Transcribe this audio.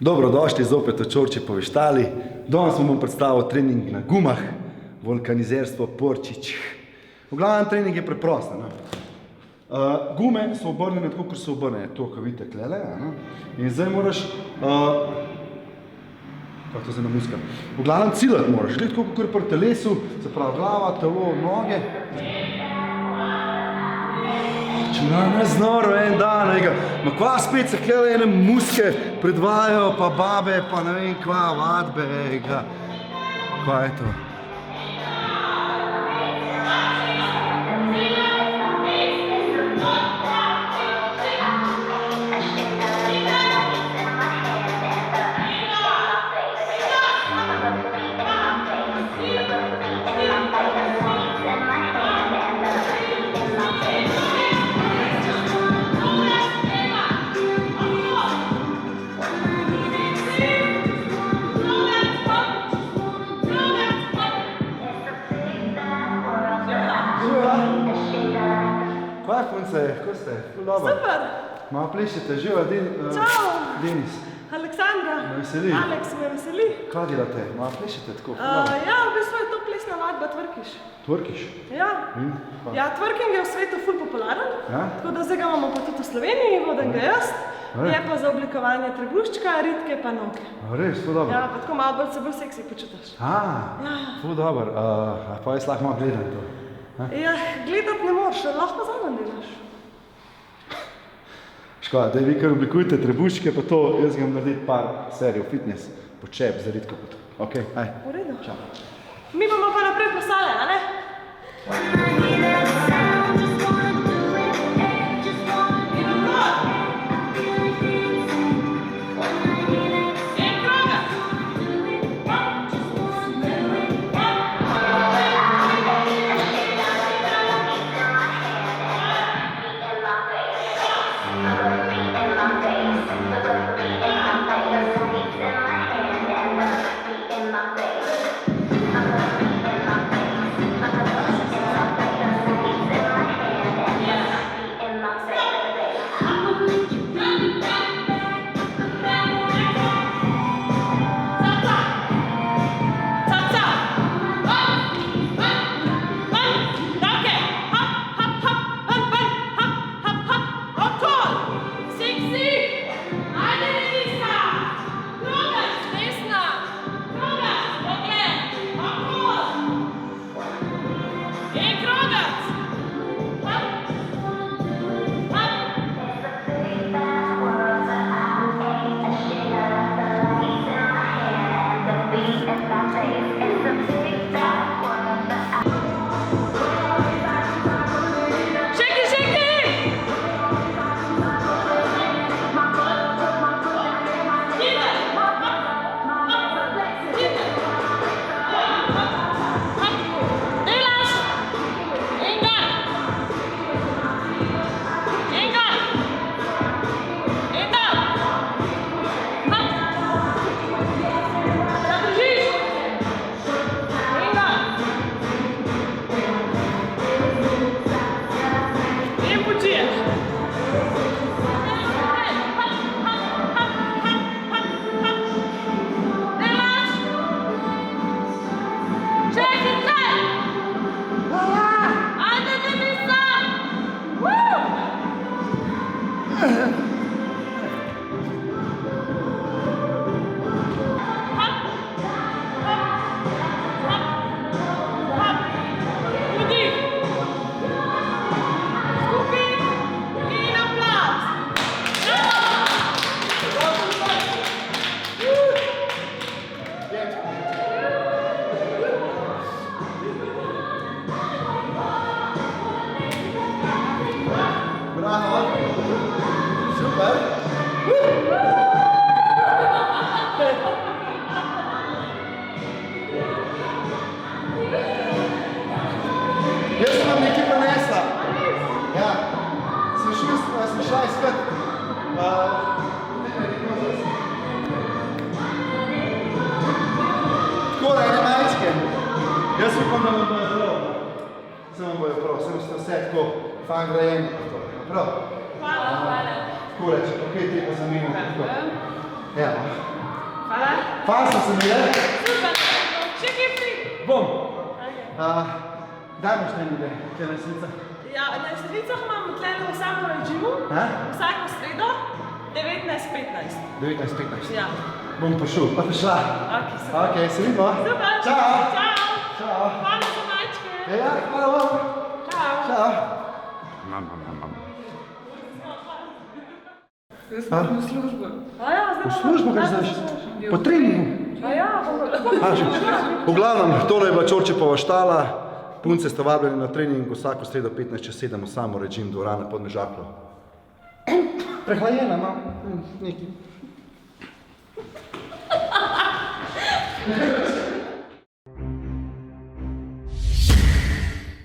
Dobrodošli zopet v Čorči poveštali. Danes vam bom predstavil trening na gumah, vulkanizerstvo Porčič. V glavnem trening je preprost. Gume so obrnjene tako, kot so obrnjene. To, ko vidite tlele. In zdaj moraš... Kako to zdaj namuskam? V glavnem ciljati moraš. Gledati, tako, kot je pri telesu, se pravi glava, telo, noge. Če ne znoro en dan, ma kva spet se kjele ene muske predvajajo, pa babe, pa ne vem kva, vadbe, kva je to? Kaj punce, kako ste? Super! Malo plešete, živa Denis. Aleksandra. Me veseli. Aleks, me veseli. Kaj delate? Malo plešete tako? Ja, v bistvu je to plesna vadba tvrkiš. Tvrkiš? Ja. Ja, tvrking je v svetu ful popularen, tako da zdaj ga imamo pa tudi v Sloveniji, vodim ga jaz. Je pa za oblikovanje trebuščka, ritke pa noge. Res, ful dobro. Ja, pa tako malo se bolj seksi počutiš. Ful dobro. Pa jaz lahko malo gledam to. Ja, gledati ne moraš, lahko pa zadnjem delaš. Škoda, da vi kar oblikujete trebuščke, pa to, jaz ga bom narediti par serij v fitness, počep, za ritko pot. Ok, aj. V redu. Čau. Mi bomo pa naprej plesale, a ne? Jaz sem vam nekaj prinesla. Ja, sem šla iskat. Takole, ene majčke. Jaz upam, da vam bojo prav. Sem vam bojo prav, sem vse tako fajn grajen. Prav? Hvala. Takole, če pa kaj te pa zanima. Ja. Hvala. Fasno se mi je. Super, še kje pri? Bom. Daj mi treninge, kaj na slica. Ja, na slicah imam tlele v samem režimu, vsako sredo, 19:15. 19:15. Ja. Bom prišel, pa prišla. Ok, super. Ok, se vidimo. Super. Čau. Čau. Čau. Hvala za mačke. Ja, hvala vam. Čau. Čau. Jaz sem v službo. Ja, V službo, kaj znaš? Po treningu. Ja, V glavnem, tole je bila Čorčepova štala. Punce ste vabljeni na trening vsako sredo 15:07 v samo režim dvorane Podmežaklo. Prehlajena imam, nekaj.